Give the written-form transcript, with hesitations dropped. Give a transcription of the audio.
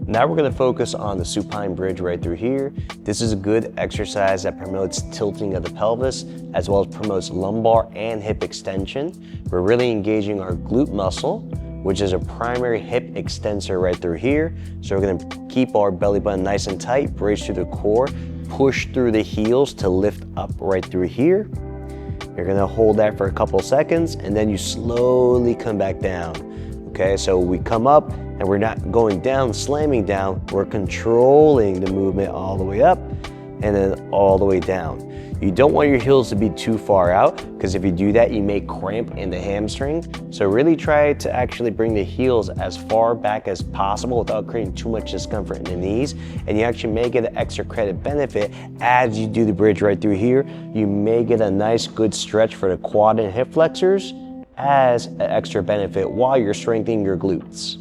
Now we're gonna focus on the supine bridge right through here. This is a good exercise that promotes tilting of the pelvis, as well as promotes lumbar and hip extension. We're really engaging our glute muscle, which is a primary hip extensor right through here. So we're gonna keep our belly button nice and tight, brace through the core, push through the heels to lift up right through here. You're gonna hold that for a couple seconds, and then you slowly come back down. Okay, so we come up and we're not going down, slamming down, we're controlling the movement all the way up and then all the way down. You don't want your heels to be too far out, because if you do that, you may cramp in the hamstring. So really try to actually bring the heels as far back as possible without creating too much discomfort in the knees. And you actually may get an extra credit benefit as you do the bridge right through here. You may get a nice good stretch for the quad and hip flexors as an extra benefit while you're strengthening your glutes.